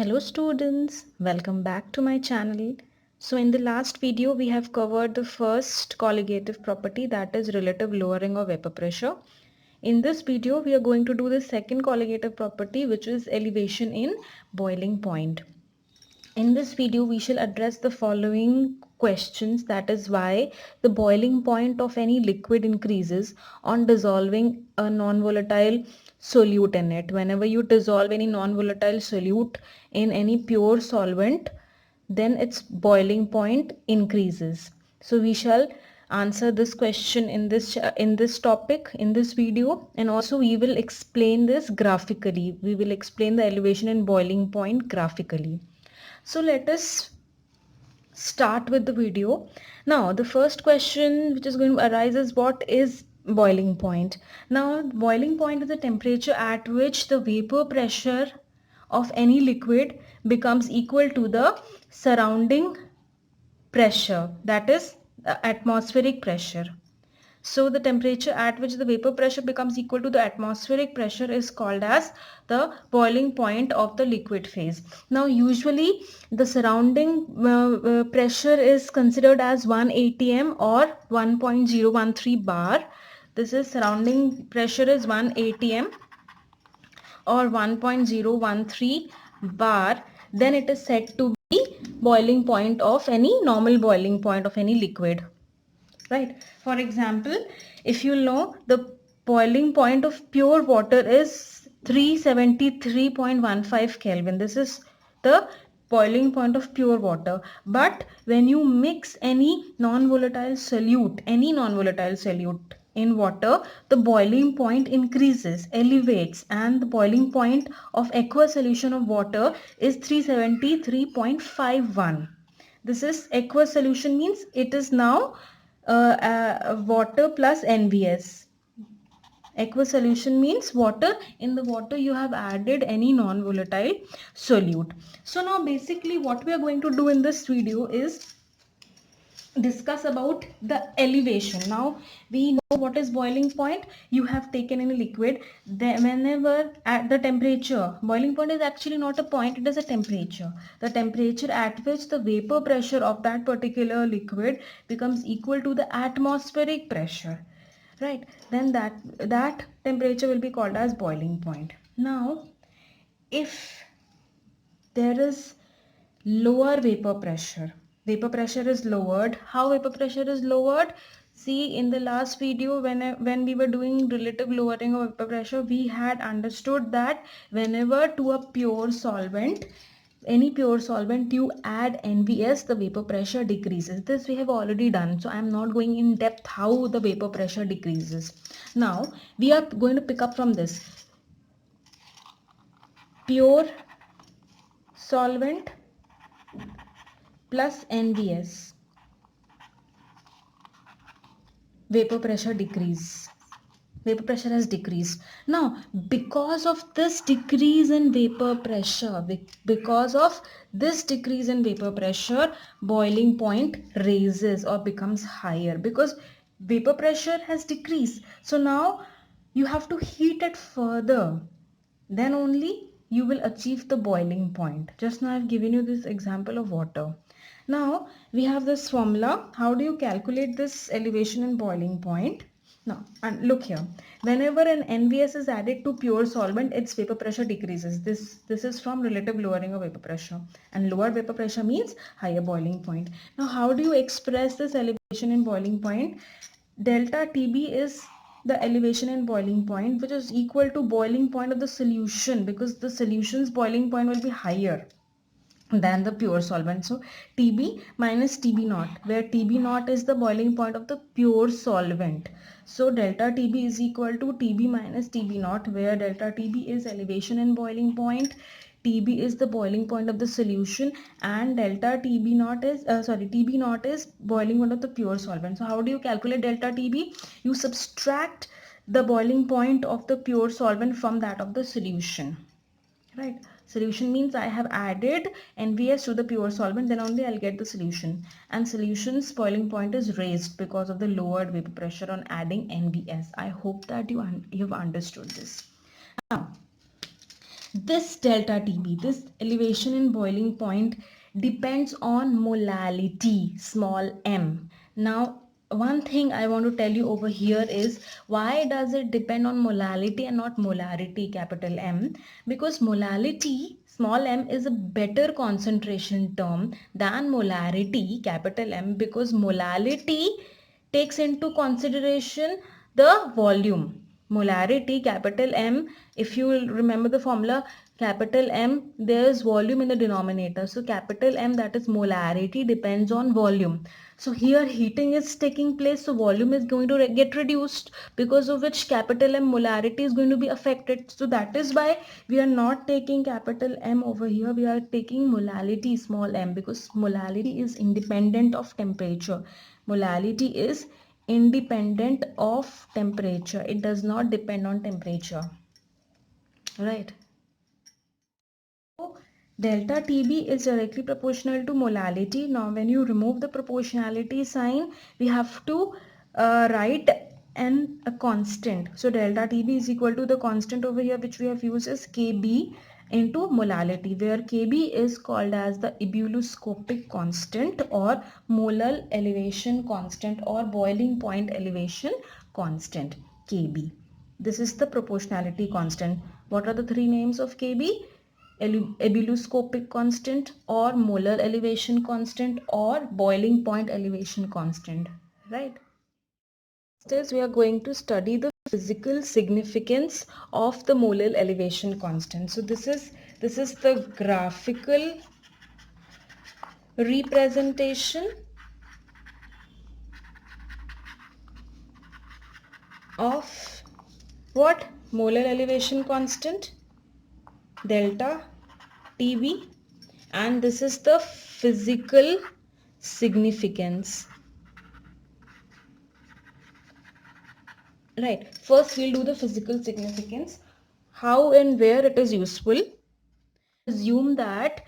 Hello students, welcome back to my channel. So in the last video we have covered the first colligative property, that is relative lowering of vapor pressure. In this video we are going to do the second colligative property, which is elevation in boiling point. In this video we shall address the following questions, that is why the boiling point of any liquid increases on dissolving a non-volatile solute in it. Whenever you dissolve any non-volatile solute in any pure solvent, then its boiling point increases. So we shall answer this question in this topic in this video, and also we will explain this graphically. We will explain the elevation and boiling point graphically. So let us start with the video. Now the first question which is going to arise is, what is boiling point? Now boiling point is the temperature at which the vapor pressure of any liquid becomes equal to the surrounding pressure, that is atmospheric pressure. So the temperature at which the vapor pressure becomes equal to the atmospheric pressure is called as the boiling point of the liquid phase. Now usually the surrounding pressure is considered as 1 atm or 1.013 bar. This is surrounding pressure is 1 atm or 1.013 bar. Then it is said to be boiling point of any normal boiling point of any liquid. Right. For example, if you know the boiling point of pure water is 373.15 Kelvin. This is the boiling point of pure water. But when you mix any non-volatile solute in water, the boiling point increases, elevates, and the boiling point of aqueous solution of water is 373.51. This is aqueous solution, means it is now water plus NVS. Aqueous solution means water. In the water you have added any non-volatile solute. So now basically what we are going to do in this video is discuss about the elevation. Now we know what is boiling point. You have taken in a liquid, then whenever at the temperature, boiling point is actually not a point, it is a temperature. The temperature at which the vapor pressure of that particular liquid becomes equal to the atmospheric pressure, right? Then that temperature will be called as boiling point. Now if there is lower vapor pressure, is lowered. How vapor pressure is lowered? See, in the last video when we were doing relative lowering of vapor pressure, we had understood that whenever to a pure solvent, any pure solvent, you add NVS, the vapor pressure decreases. This we have already done, so I am not going in depth how the vapor pressure decreases. Now we are going to pick up from this. Pure solvent plus NVS, vapor pressure has decreased. Now because of this decrease in vapor pressure, boiling point raises or becomes higher, because vapor pressure has decreased. So now you have to heat it further, then only you will achieve the boiling point. Just now I've given you this example of water. Now we have this formula. How do you calculate this elevation and boiling point? Now, and look here, whenever an NVS is added to pure solvent, its vapor pressure decreases. This is from relative lowering of vapor pressure, and lower vapor pressure means higher boiling point. Now how do you express this elevation and boiling point? Delta TB is the elevation and boiling point, which is equal to boiling point of the solution, because the solution's boiling point will be higher than the pure solvent. So TB minus TB naught, where TB naught is the boiling point of the pure solvent. So delta TB is equal to TB minus TB naught, where delta TB is elevation and boiling point, TB is the boiling point of the solution, and delta TB naught is TB naught is boiling point of the pure solvent. So how do you calculate delta TB? You subtract the boiling point of the pure solvent from that of the solution, right? Solution means I have added NVS to the pure solvent, then only I'll get the solution, and solution's boiling point is raised because of the lowered vapor pressure on adding NVS. I hope that you've understood this. Now This delta TB, this elevation in boiling point, depends on molality, small m. Now, one thing I want to tell you over here is, why does it depend on molality and not molarity, capital M? Because molality, small m, is a better concentration term than molarity, capital M, because molality takes into consideration the volume. Molarity, capital M, if you will remember the formula, capital M, there's volume in the denominator. So capital M, that is molarity, depends on volume. So here heating is taking place, so volume is going to get reduced, because of which capital M molarity is going to be affected. So that is why we are not taking capital M over here, we are taking molality, small m, because molality is independent of temperature. Molality is independent of temperature. It does not depend on temperature. Right. So delta TB is directly proportional to molality. Now when you remove the proportionality sign, we have to write a constant. So delta TB is equal to the constant over here, which we have used as Kb into molality, where Kb is called as the ebullioscopic constant or molar elevation constant or boiling point elevation constant, Kb. This is the proportionality constant. What are the three names of Kb? Ebullioscopic constant or molar elevation constant or boiling point elevation constant, right? Next, we are going to study the physical significance of the molar elevation constant. So this is the graphical representation of what? Molar elevation constant, delta TB, and this is the physical significance. Right, first we'll do the physical significance, how and where it is useful. Assume that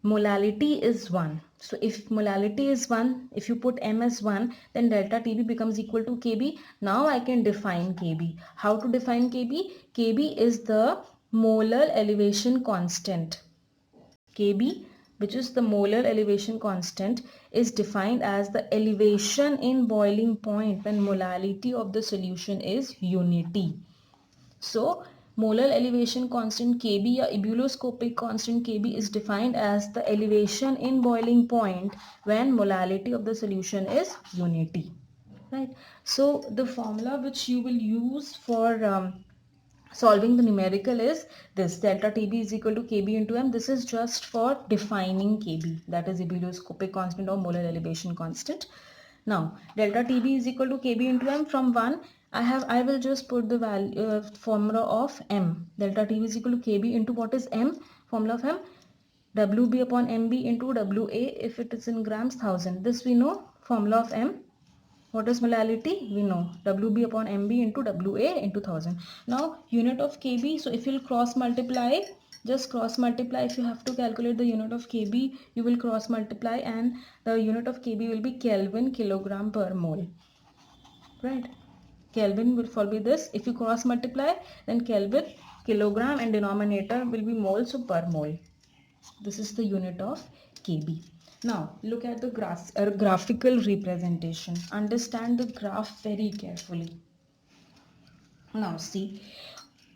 molality is 1. So if molality is 1, if you put m as 1, then delta TB becomes equal to Kb. Now I can define Kb. How to define Kb? Kb is the molar elevation constant. Kb, which is the molar elevation constant, is defined as the elevation in boiling point when molality of the solution is unity. So molar elevation constant Kb or ebullioscopic constant Kb is defined as the elevation in boiling point when molality of the solution is unity. Right. So the formula which you will use for solving the numerical is this: delta TB is equal to Kb into m. This is just for defining Kb, that is ebullioscopic constant or molar elevation constant. Now delta TB is equal to Kb into m. From 1 I will just put the value formula of m. Delta TB is equal to Kb into what is m? Formula of m, Wb upon mb into Wa, if it is in grams, 1000. This we know. Formula of m, what is molality? We know Wb upon mb into Wa into 1000. Now unit of Kb, so if you'll cross multiply, just cross multiply. If you have to calculate the unit of Kb, you will cross multiply and the unit of Kb will be Kelvin, kilogram per mole. Right? Kelvin will be this. If you cross multiply, then Kelvin, kilogram, and denominator will be moles, so per mole. This is the unit of Kb. Now look at the graphical representation. Understand the graph very carefully. Now see,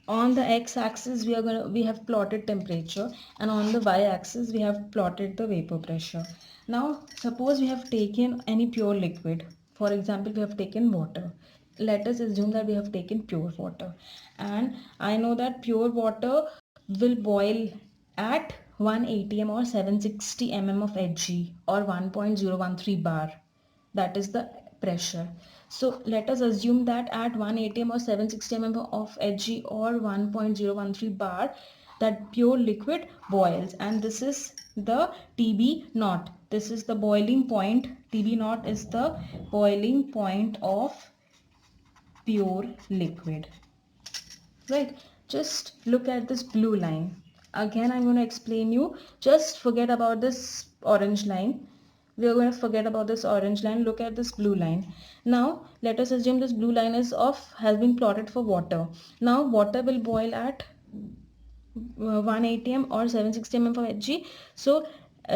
on the x-axis we have plotted temperature, and on the y-axis we have plotted the vapor pressure. Now suppose we have taken any pure liquid. For example, we have taken water. Let us assume that we have taken pure water, and I know that pure water will boil at 1 atm or 760 mm of Hg or 1.013 bar. That is the pressure. So let us assume that at 1 atm or 760 mm of Hg or 1.013 bar, that pure liquid boils, and this is the TB naught. This is the boiling point. TB naught is the boiling point of pure liquid. Right? Just look at this blue line. Again, I'm going to explain you. Just forget about this orange line. We are going to forget about this orange line. Look at this blue line. Now let us assume this blue line has been plotted for water. Now water will boil at 1 atm or 760 mm of Hg. So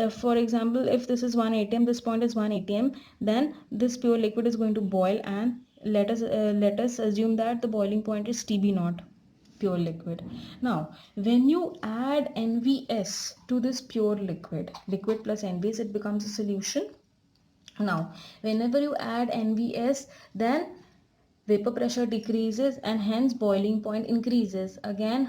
for example, if this is 1 atm, this point is 1 atm, then this pure liquid is going to boil, and let us assume that the boiling point is TB naught, pure liquid. Now when you add NVS to this pure liquid plus NVS, it becomes a solution. Now whenever you add NVS, then vapor pressure decreases and hence boiling point increases. Again,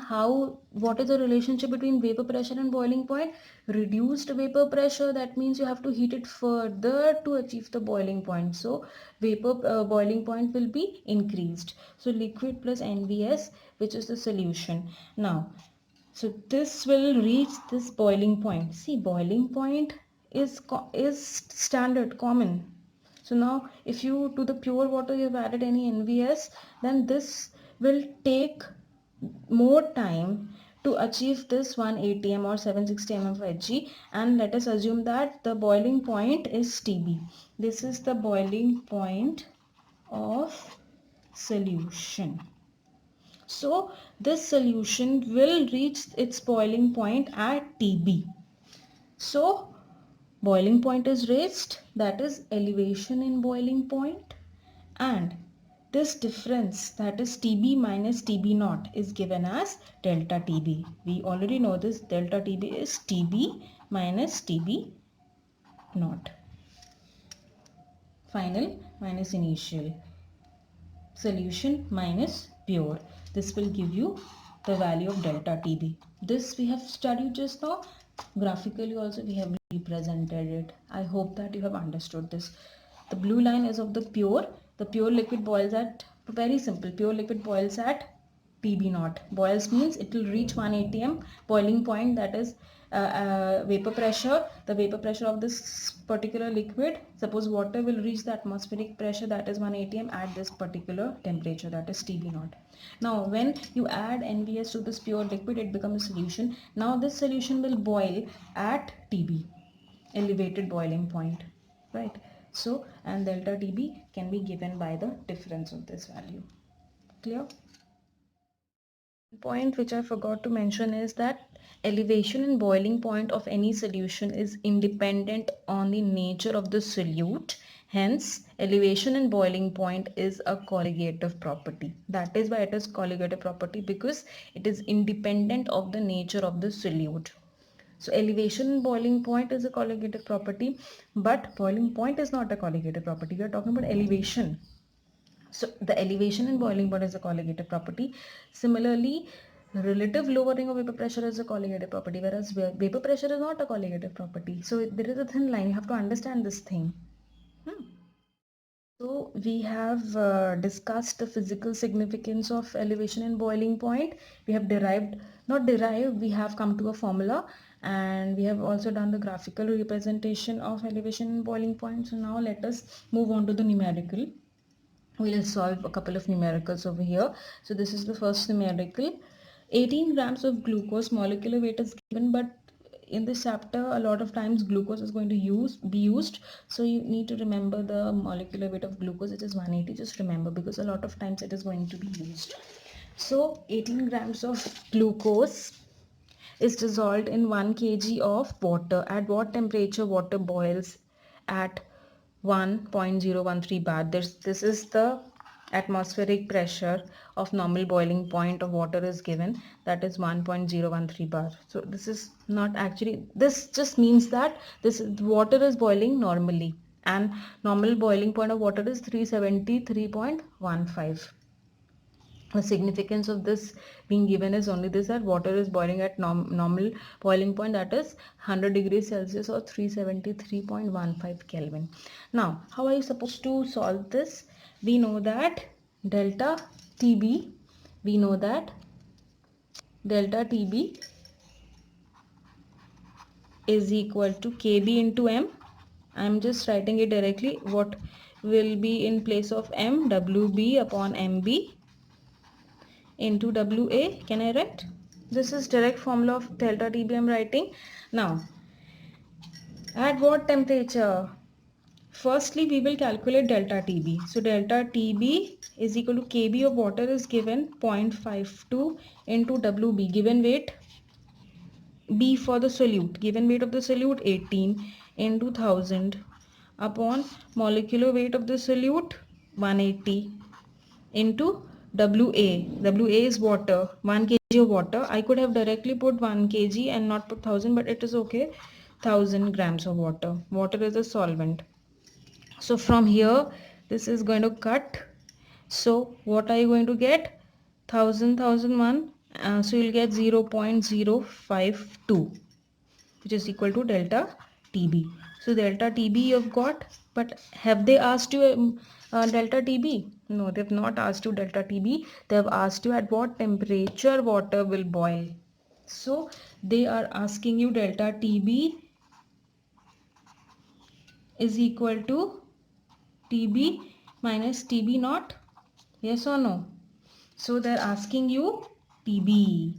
what is the relationship between vapor pressure and boiling point? Reduced vapor pressure, that means you have to heat it further to achieve the boiling point. So boiling point will be increased. So liquid plus NVS, which is the solution. Now, so this will reach this boiling point. See, boiling point is standard, common. So now if you to the pure water you have added any NVS, then this will take more time to achieve this 1 atm or 760 mm of Hg, and let us assume that the boiling point is TB. This is the boiling point of solution. So this solution will reach its boiling point at TB. So boiling point is reached, that is elevation in boiling point, and this difference, that is TB minus TB naught, is given as delta TB. We already know this, delta TB is TB minus TB naught. Final minus initial. Solution minus pure. This will give you the value of delta TB. This we have studied just now. Graphically also we have represented it. I hope that you have understood this. The blue line is of the pure. The pure liquid boils at, very simple, pure liquid boils at TB naught. Boils means it will reach 1 atm boiling point, that is vapor pressure. The vapor pressure of this particular liquid, suppose water, will reach the atmospheric pressure, that is 1 atm at this particular temperature, that is TB naught. Now when you add NVS to this pure liquid, it becomes a solution. Now this solution will boil at TB, elevated boiling point, right? So, and delta TB can be given by the difference of this value. Clear? Point which I forgot to mention is that elevation and boiling point of any solution is independent on the nature of the solute. Hence, elevation and boiling point is a colligative property. That is why it is colligative property, because it is independent of the nature of the solute. So elevation and boiling point is a colligative property, but boiling point is not a colligative property. We are talking about elevation. So the elevation in boiling point is a colligative property. Similarly, relative lowering of vapor pressure is a colligative property, whereas vapor pressure is not a colligative property. So there is a thin line. You have to understand this thing. So we have discussed the physical significance of elevation and boiling point. We have we have come to a formula, and we have also done the graphical representation of elevation and boiling point. So now let us move on to the numerical. We'll solve a couple of numericals over here. So this is the first numerical. 18 grams of glucose, molecular weight is given, but in this chapter a lot of times glucose is going to be used, so you need to remember the molecular weight of glucose, it is 180. Just remember, because a lot of times it is going to be used. So 18 grams of glucose is dissolved in 1 kg of water. At what temperature water boils? At 1.013 bar. This is the atmospheric pressure of normal boiling point of water is given, that is 1.013 bar. So this is not actually, this just means that water is boiling normally, and normal boiling point of water is 373.15. The significance of this being given is only this, that water is boiling at normal boiling point, that is 100 degrees Celsius or 373.15 Kelvin. Now how are you supposed to solve this? We know that delta TB is equal to KB into M. I am just writing it directly. What will be in place of M? WB upon MB into WA. Can I write? This is direct formula of delta TB I am writing. Now, at what temperature? Firstly, we will calculate delta TB. So delta TB is equal to KB of water is given 0.52 into WB, given weight B for the solute. Given weight of the solute 18 into 1000 upon molecular weight of the solute 180 into WA. WA is water, 1 kg of water. I could have directly put 1 kg and not put 1000, but it is okay. 1000 grams of water. Water is a solvent. So from here, this is going to cut. So what are you going to get? 1000, so you'll get 0.052, which is equal to delta TB. So delta TB you've got, but have they asked you delta TB? No, they've not asked you delta TB. They've asked you at what temperature water will boil. So they are asking you delta TB is equal to TB minus TB naught. Yes or no? So they're asking you TB.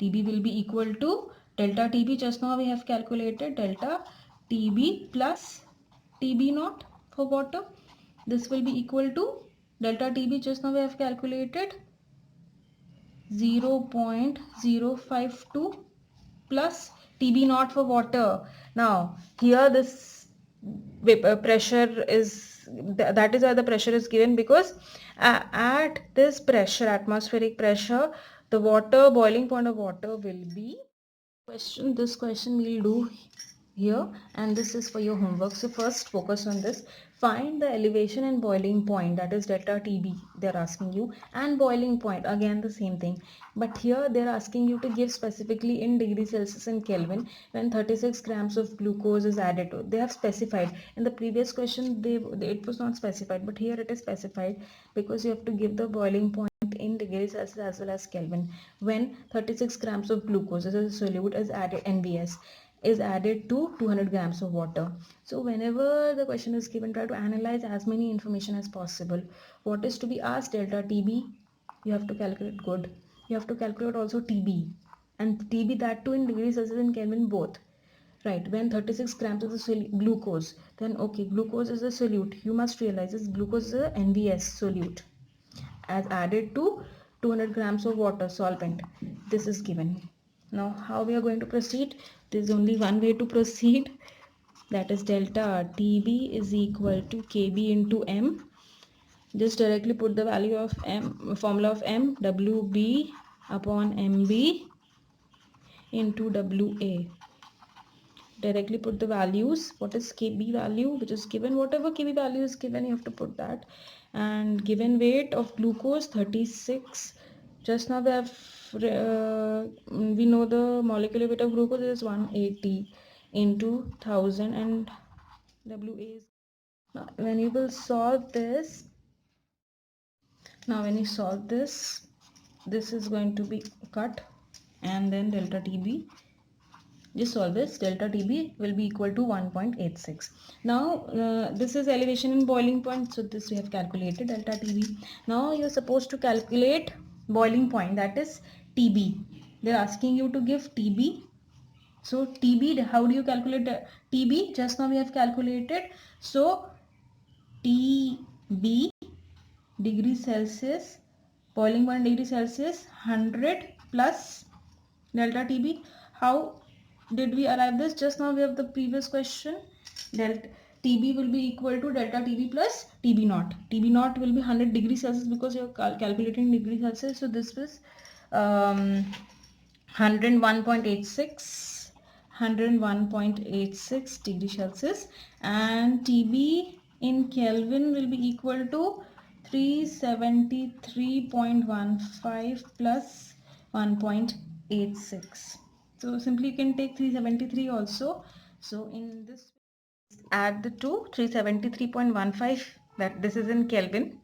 TB will be equal to delta TB. Just now we have calculated delta TB plus TB naught for water. This will be equal to delta TB. Just now we have calculated 0.052 plus TB naught for water. Now here this pressure is, that is why the pressure is given, because at this pressure, atmospheric pressure, the water, boiling point of water will be this question we'll do here, and this is for your homework. So first focus on this. Find the elevation and boiling point, that is delta TB they're asking you, and boiling point, again the same thing, but here they're asking you to give specifically in degrees Celsius and Kelvin when 36 grams of glucose is added to. They have specified. In the previous question it was not specified, but here it is specified, because you have to give the boiling point in degrees Celsius as well as Kelvin when 36 grams of glucose as a solute is added, NVS, is added to 200 grams of water. So whenever the question is given, try to analyze as many information as possible. What is to be asked? Delta TB, you have to calculate good. You have to calculate also TB, and TB, that too in degrees Celsius and Kelvin both. Right, when 36 grams of the glucose, then okay, glucose is a solute. You must realize this, glucose is a NVS solute as added to 200 grams of water solvent. This is given. Now how we are going to proceed? There is only one way to proceed, that is delta TB is equal to KB into M. Just directly put the value of M, formula of M, WB upon MB into WA. Directly put the values. What is KB value which is given? Whatever KB value is given, you have to put that. And given weight of glucose 36. Just now we have we know the molecular weight of glucose is 180 into 1000, and WA is, now when you will solve this, this is going to be cut, and then delta TB, just solve this, delta TB will be equal to 1.86. Now this is elevation and boiling point, so this we have calculated, delta TB. Now you're supposed to calculate boiling point, that is TB. They're asking you to give TB. So TB, how do you calculate TB? Just now we have calculated. So TB, degrees Celsius, boiling point degree Celsius, 100 plus delta TB. How did we arrive this? Just now we have the previous question. Delta TB will be equal to delta TB plus TB naught. TB naught will be 100 degrees Celsius because you are calculating degrees Celsius. So this was 101.86 degrees Celsius, and TB in Kelvin will be equal to 373.15 plus 1.86. So simply you can take 373 also. So in this, add the two, 373.15, that this is in Kelvin,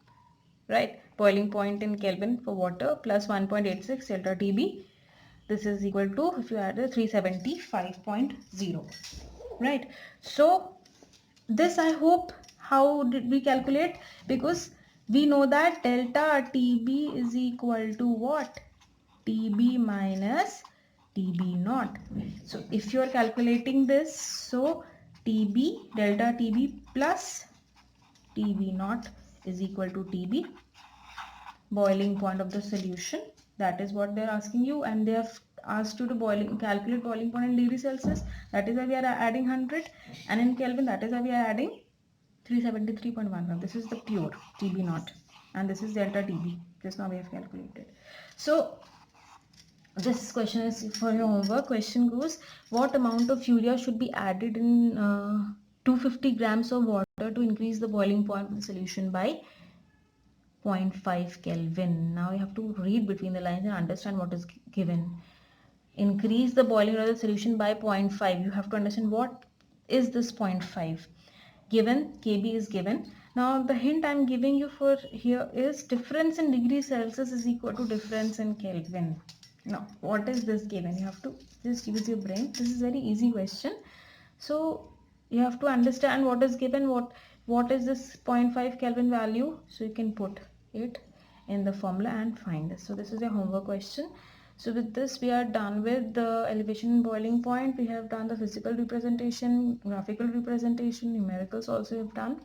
right? Boiling point in Kelvin for water, plus 1.86 delta TB. This is equal to, if you add the 375.0, right? So this, I hope, how did we calculate? Because we know that delta TB is equal to what? TB minus TB naught. So if you are calculating this, so TB, delta TB plus TB naught is equal to TB, boiling point of the solution. That is what they're asking you, and they have asked you to calculate boiling point in degrees Celsius. That is why we are adding 100, and in Kelvin, that is why we are adding 373.15. This is the pure TB naught, and this is delta TB. Just now we have calculated. So this question is for your homework. Question goes, what amount of urea should be added in 250 grams of water to increase the boiling point of the solution by 0.5 Kelvin? Now you have to read between the lines and understand what is given. Increase the boiling of the solution by 0.5. You have to understand what is this 0.5. Given, KB is given. Now the hint I'm giving you for here is difference in degrees Celsius is equal to difference in Kelvin. Now what is this given? You have to just use your brain. This is very easy question. So you have to understand what is given, what is this 0.5 Kelvin value. So you can put it in the formula and find this. So this is your homework question. So with this we are done with the elevation and boiling point. We have done the physical representation, graphical representation, numericals also we have done.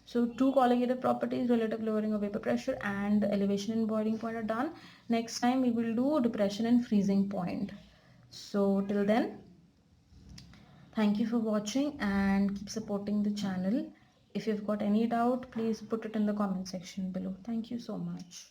So two colligative properties, relative lowering of vapor pressure and elevation and boiling point are done. Next time we will do depression and freezing point. So till then, thank you for watching and keep supporting the channel. If you've got any doubt, please put it in the comment section below. Thank you so much.